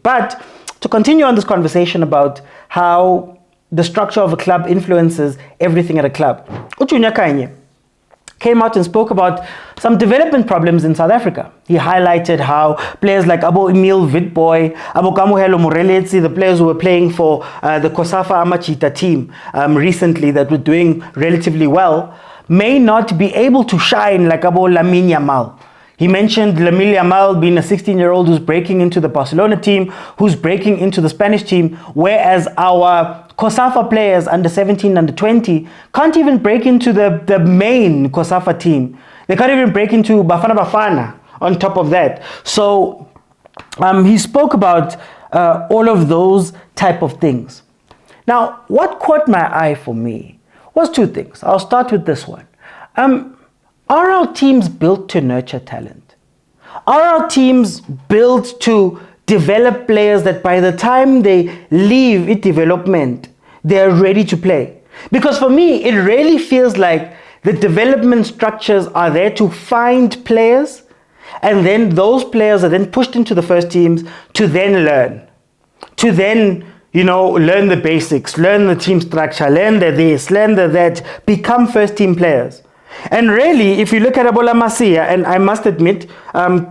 But to continue on this conversation about how the structure of a club influences everything at a club, Uchunya Khanye came out and spoke about some development problems in South Africa. He highlighted how players like Abo Emil Witboy, Abo Kamuhelo Moreletsi, the players who were playing for the COSAFA Amachita team recently that were doing relatively well, may not be able to shine like Abo Lamine Yamal. He mentioned Lamine Yamal being a 16-year-old who's breaking into the Barcelona team, who's breaking into the Spanish team, whereas our COSAFA players under 17, under 20 can't even break into the main COSAFA team. They can't even break into bafana on top of that. So he spoke about all of those type of things. Now, what caught my eye for me was two things. I'll start with this one. Are our teams built to nurture talent? Are our teams built to develop players that by the time they leave development, they're ready to play? Because for me, it really feels like the development structures are there to find players, and then those players are then pushed into the first teams to then learn. To then, learn the basics, learn the team structure, learn the this, learn the that, become first team players. And really, if you look at Abola Masia, and I must admit,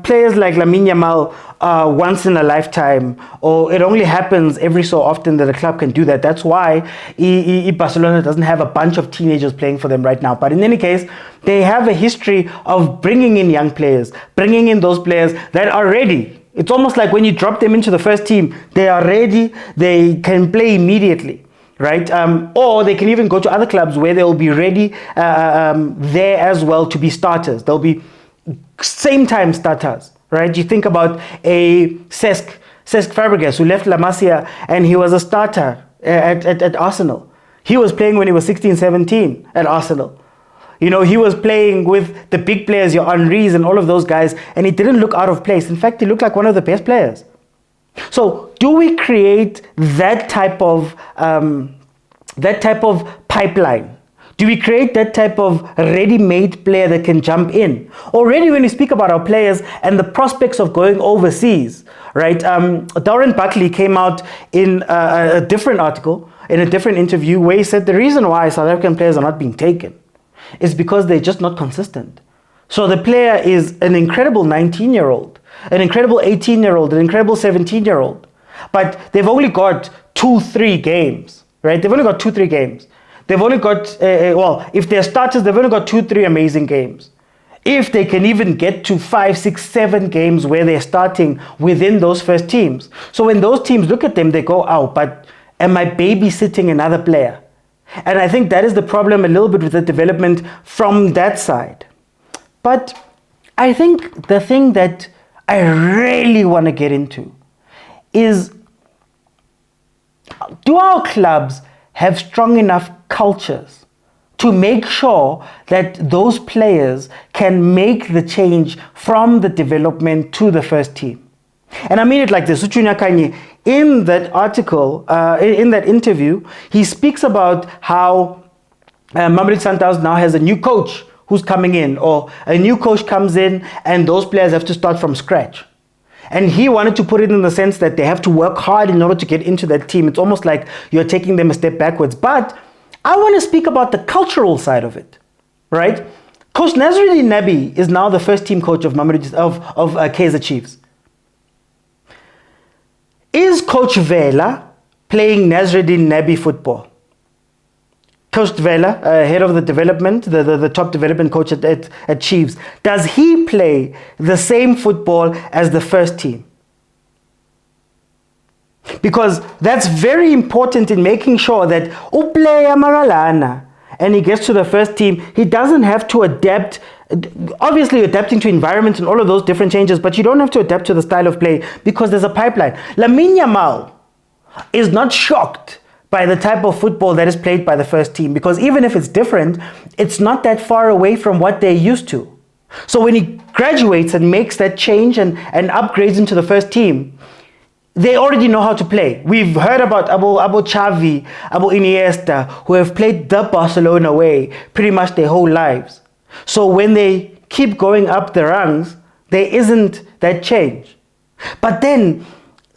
players like Lamine Yamal are once in a lifetime, or it only happens every so often that a club can do that. That's why Barcelona doesn't have a bunch of teenagers playing for them right now. But in any case, they have a history of bringing in young players, bringing in those players that are ready. It's almost like when you drop them into the first team, they are ready, they can play immediately. Right? Or they can even go to other clubs where they'll be ready there as well to be starters. They'll be same time starters, right? You think about a Cesc Fabregas who left La Masia and he was a starter at Arsenal. He was playing when he was 16, 17 at Arsenal. He was playing with the big players, your Henrys and all of those guys, and he didn't look out of place. In fact, he looked like one of the best players. So do we create that type of pipeline? Do we create that type of ready-made player that can jump in? Already when we speak about our players and the prospects of going overseas, right? Darren Buckley came out in a different article, in a different interview, where he said the reason why South African players are not being taken is because they're just not consistent. So the player is an incredible 19-year-old, an incredible 18-year-old, an incredible 17-year-old, but they've only got 2-3 games, right? They've only got 2-3 games. They've only got, if they're starters, they've only got 2-3 amazing games. If they can even get to 5, 6, 7 games where they're starting within those first teams. So when those teams look at them, they go, oh, but am I babysitting another player? And I think that is the problem a little bit with the development from that side. But I think the thing that I really want to get into is, do our clubs have strong enough cultures to make sure that those players can make the change from the development to the first team? And I mean it like this. Uchunya Khanye, in that article, in that interview, he speaks about how Mamelodi Sundowns now has a new coach who's coming in, or a new coach comes in and those players have to start from scratch. And he wanted to put it in the sense that they have to work hard in order to get into that team. It's almost like you're taking them a step backwards. But I want to speak about the cultural side of it, right? Coach Nazruddin Nabi is now the first team coach of Kaizer Chiefs. Is Coach Vela playing Nazruddin Nabi football? Coach Vela, head of the development, the top development coach at Chiefs, does he play the same football as the first team? Because that's very important in making sure that Uplaya Maralana, and he gets to the first team, he doesn't have to adapt, obviously adapting to environment and all of those different changes, but you don't have to adapt to the style of play because there's a pipeline. Lamine Yamal is not shocked by the type of football that is played by the first team, because even if it's different, it's not that far away from what they're used to. So when he graduates and makes that change and upgrades into the first team, they already know how to play. We've heard about Abu Xavi, Abu Iniesta, who have played the Barcelona way pretty much their whole lives. So when they keep going up the rungs, there isn't that change. But then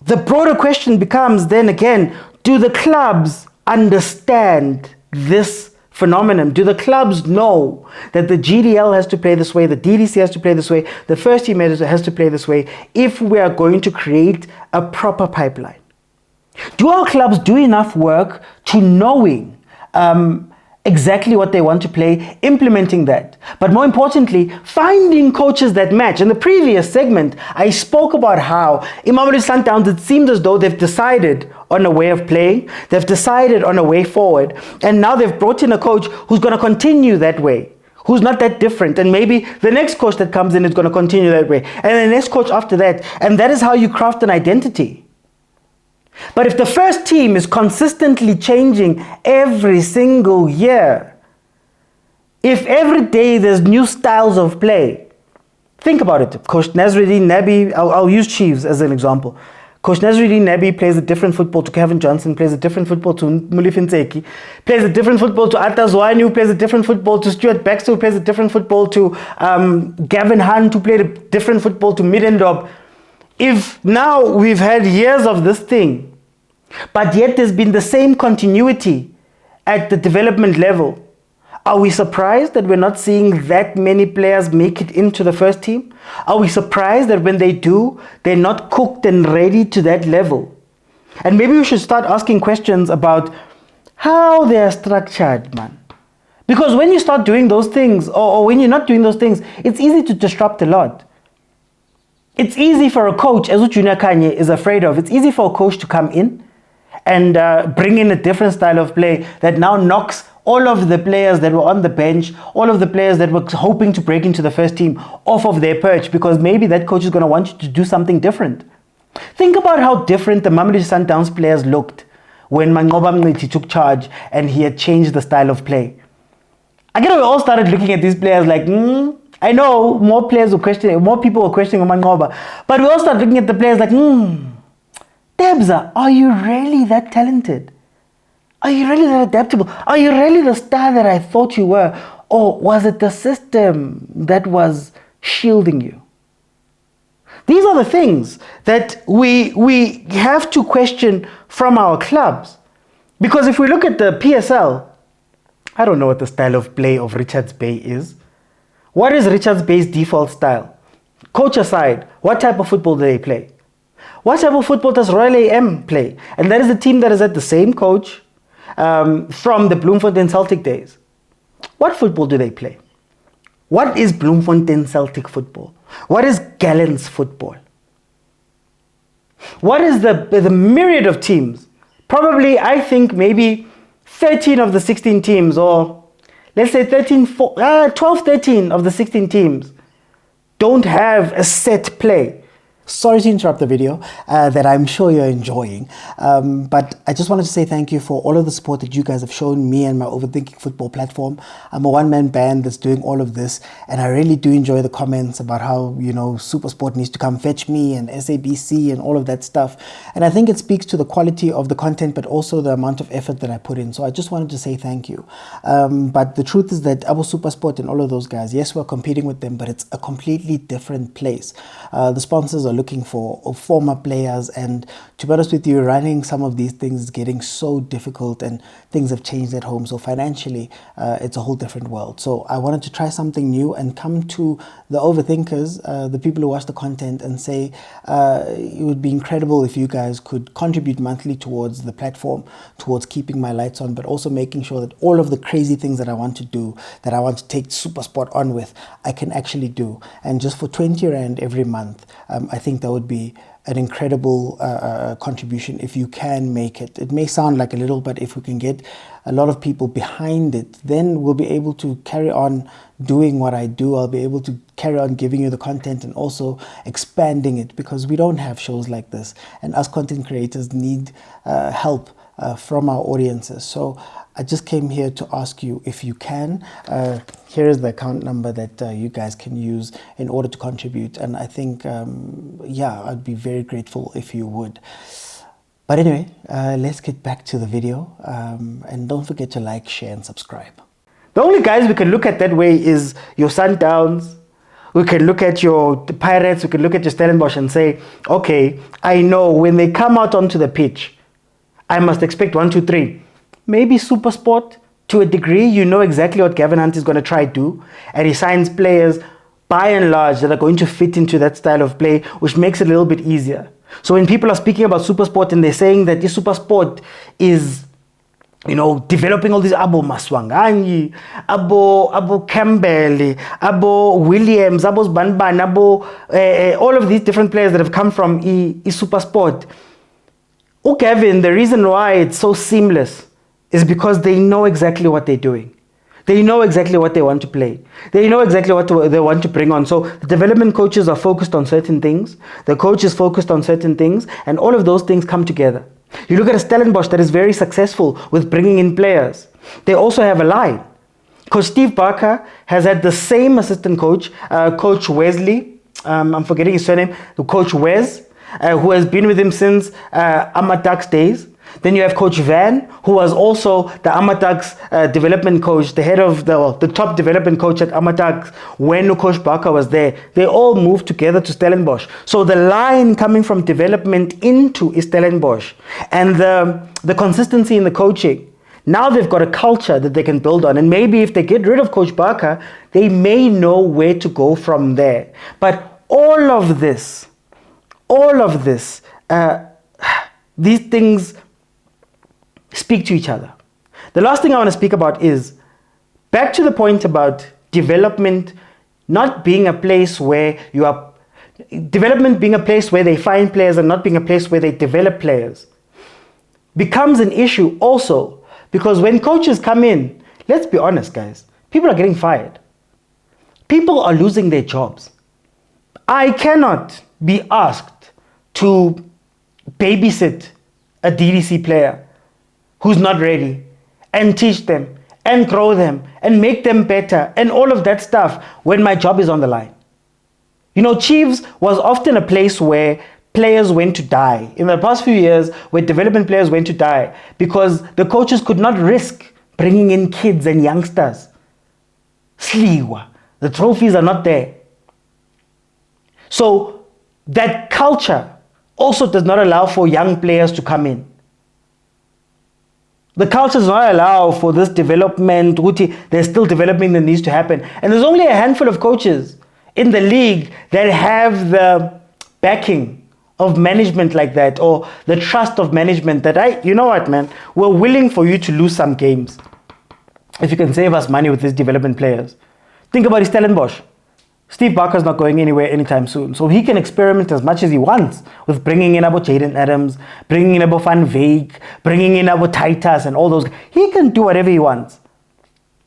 The broader question becomes then again, do the clubs understand this phenomenon? Do the clubs know that the GDL has to play this way, the DDC has to play this way, the first team has to play this way if we are going to create a proper pipeline? Do our clubs do enough work to knowing exactly what they want to play, implementing that? But more importantly, finding coaches that match. In the previous segment, I spoke about how in Mamelodi Sundowns, it seemed as though they've decided on a way of playing, they've decided on a way forward, and now they've brought in a coach who's going to continue that way, who's not that different, and maybe the next coach that comes in is going to continue that way, and the next coach after that, and that is how you craft an identity. But if the first team is consistently changing every single year, if every day there's new styles of play, think about it. Coach Nasruddin Nabi, I'll use Chiefs as an example. Coach Nasruddin Nabi plays a different football to Kevin Johnson, plays a different football to Mulifin, plays a different football to Atta Zwani, who plays a different football to Stuart Baxter, who plays a different football to Gavin Hunt, who played a different football to Middendorp. If now we've had years of this thing, but yet there's been the same continuity at the development level, are we surprised that we're not seeing that many players make it into the first team? Are we surprised that when they do, they're not cooked and ready to that level? And maybe we should start asking questions about how they are structured, man. Because when you start doing those things, or when you're not doing those things, it's easy to disrupt a lot. It's easy for a coach, as Junior Khanye is afraid of, it's easy for a coach to come in and bring in a different style of play that now knocks all of the players that were on the bench, all of the players that were hoping to break into the first team off of their perch, because maybe that coach is going to want you to do something different. Think about how different the Mamelodi Sundowns players looked when Manqoba Mngqithi took charge and he had changed the style of play. I guess we all started looking at these players like, I know more players were questioning, more people were questioning Manqoba, but we all started looking at the players like, Debza, are you really that talented? Are you really that adaptable? Are you really the star that I thought you were? Or was it the system that was shielding you? These are the things that we have to question from our clubs. Because if we look at the PSL, I don't know what the style of play of Richards Bay is. What is Richards Bay's default style? Coach aside, what type of football do they play? What type of football does Royal AM play? And that is the team that is at the same coach from the Bloemfontein Celtic days. What football do they play? What is Bloemfontein Celtic football? What is Gallant's football? What is the myriad of teams? Probably, I think, maybe 13 of the 16 teams, or let's say 12, 13 of the 16 teams don't have a set play. Sorry to interrupt the video that I'm sure you're enjoying, but I just wanted to say thank you for all of the support that you guys have shown me and my Overthinking Football platform. I'm a one-man band that's doing all of this, and I really do enjoy the comments about how, you know, Supersport needs to come fetch me and SABC and all of that stuff. And I think it speaks to the quality of the content, but also the amount of effort that I put in. So I just wanted to say thank you. But the truth is that Abu Supersport and all of those guys, yes, we're competing with them, but it's a completely different place. The sponsors are looking for former players, and to be honest with you, running some of these things is getting so difficult, and things have changed at home. So financially, it's a whole different world. So I wanted to try something new and come to the overthinkers, the people who watch the content, and say it would be incredible if you guys could contribute monthly towards the platform, towards keeping my lights on, but also making sure that all of the crazy things that I want to do, that I want to take Supersport on with, I can actually do. And just for 20 Rand every month, I think that would be an incredible contribution if you can make it. It may sound like a little, but if we can get a lot of people behind it, then we'll be able to carry on doing what I do. I'll be able to carry on giving you the content and also expanding it, because we don't have shows like this, and us content creators need help from our audiences. So I just came here to ask you if you can. Here is the account number that you guys can use in order to contribute. And I think, yeah, I'd be very grateful if you would. But anyway, let's get back to the video. And don't forget to like, share, and subscribe. The only guys we can look at that way is your Sundowns, We can look at the Pirates, we can look at your Stellenbosch and say, okay, I know when they come out onto the pitch, I must expect 1, 2, 3. Maybe super sport to a degree. You know exactly what Gavin Hunt is going to try to do. And he signs players, by and large, that are going to fit into that style of play, which makes it a little bit easier. So when people are speaking about super sport and they're saying that this super sport is, developing all these Abo Maswanganyi, Abo Campbell, Abo Williams, Abo Banban, Abo, all of these different players that have come from super sport. Kevin, the reason why it's so seamless is because they know exactly what they're doing. They know exactly what they want to play. They know exactly what they want to bring on. So the development coaches are focused on certain things. The coach is focused on certain things. And all of those things come together. You look at a Stellenbosch that is very successful with bringing in players. They also have a line. Coach Steve Barker has had the same assistant coach, Coach Wesley. I'm forgetting his surname. Coach Wes, who has been with him since Amataks days. Then you have Coach Van, who was also the Amataks development coach, the head of the top development coach at Amataks when Coach Barker was there. They all moved together to Stellenbosch. So the line coming from development into Stellenbosch and the consistency in the coaching, now they've got a culture that they can build on. And maybe if they get rid of Coach Barker, they may know where to go from there. But all of this, these things speak to each other. The last thing I want to speak about is back to the point about development not being a place where development being a place where they find players and not being a place where they develop players becomes an issue also because when coaches come in, let's be honest guys, people are getting fired. People are losing their jobs. I cannot be asked to babysit a DDC player who's not ready and teach them and grow them and make them better and all of that stuff when my job is on the line. Chiefs was often a place where players went to die. In the past few years, where development players went to die because the coaches could not risk bringing in kids and youngsters. Sliwa. The trophies are not there. So that culture also does not allow for young players to come in. The culture does not allow for this development. There's still development that needs to happen. And there's only a handful of coaches in the league that have the backing of management like that or the trust of management that you know what, man, we're willing for you to lose some games if you can save us money with these development players. Think about Stellenbosch. Steve Barker's not going anywhere anytime soon. So he can experiment as much as he wants with bringing in Jaden Adams, bringing in Van Veek, bringing in Titus and all those. He can do whatever he wants.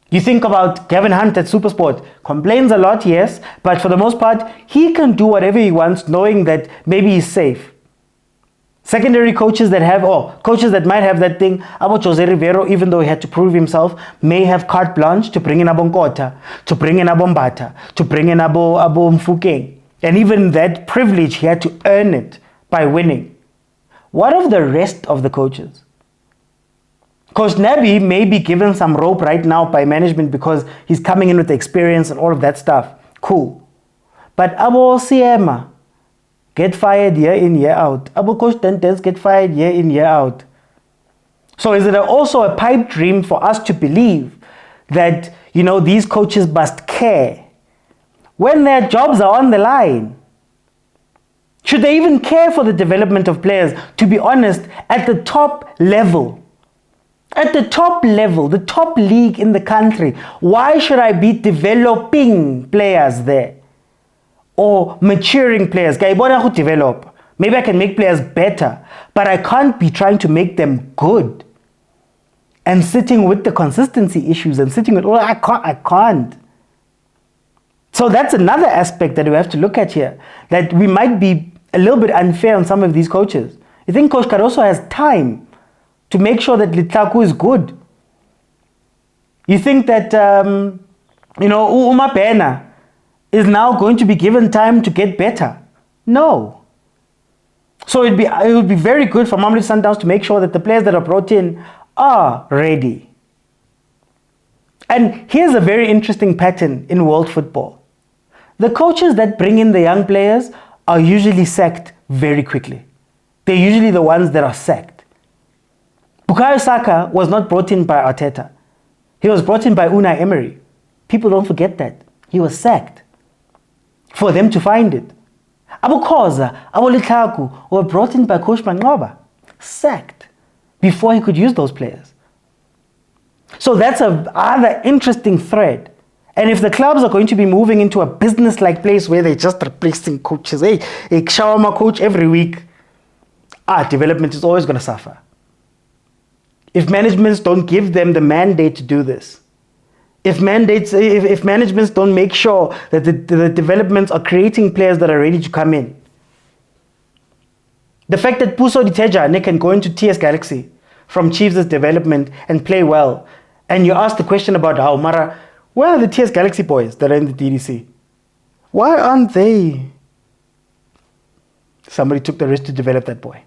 You think about Gavin Hunt at Supersport. Complains a lot, yes, but for the most part, he can do whatever he wants knowing that maybe he's safe. Secondary coaches coaches that might have that thing, Jose Rivero, even though he had to prove himself, may have carte blanche to bring in Nkota, to bring in Mbata, to bring in Abo Mfukeng. And even that privilege, he had to earn it by winning. What of the rest of the coaches? Coach Nabi may be given some rope right now by management because he's coming in with the experience and all of that stuff. Cool. But Abo Siema get fired year in, year out. Abu Coach Dentes get fired year in, year out. So is it also a pipe dream for us to believe that, these coaches must care when their jobs are on the line? Should they even care for the development of players? To be honest, at the top level, the top league in the country, why should I be developing players there? Or maturing players. Develop. Maybe I can make players better, but I can't be trying to make them good. And sitting with the consistency issues and sitting with, I can't. So that's another aspect that we have to look at here, that we might be a little bit unfair on some of these coaches. You think Coach Caroso has time to make sure that Litlaku is good? You think that, Umapena is now going to be given time to get better? No. So it would be very good for Mamelodi Sundowns to make sure that the players that are brought in are ready. And here's a very interesting pattern in world football. The coaches that bring in the young players are usually sacked very quickly. They're usually the ones that are sacked. Bukayo Saka was not brought in by Arteta. He was brought in by Unai Emery. People don't forget that. He was sacked for them to find it. Abu Khoza, Abu Litlaku were brought in by Coach Manqoba, sacked before he could use those players. So that's another interesting thread. And if the clubs are going to be moving into a business-like place where they're just replacing coaches, a shawarma coach every week, development is always going to suffer. If managements don't give them the mandate to do this, if managements don't make sure that the developments are creating players that are ready to come in. The fact that Puso Diteja can go into TS Galaxy from Chiefs' development and play well, and you ask the question about Mara, where are the TS Galaxy boys that are in the DDC? Why aren't they? Somebody took the risk to develop that boy.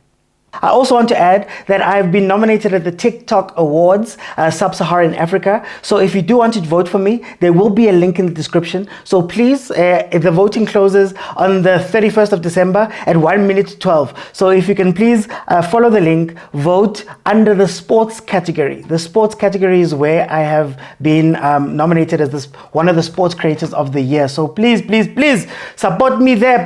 I also want to add that I've been nominated at the Tik Tok Awards, Sub-Saharan Africa. So if you do want to vote for me, there will be a link in the description. So please, the voting closes on the 31st of December at 1:12. So if you can please follow the link, vote under the sports category. The sports category is where I have been nominated as one of the sports creators of the year. So please, please, please support me there.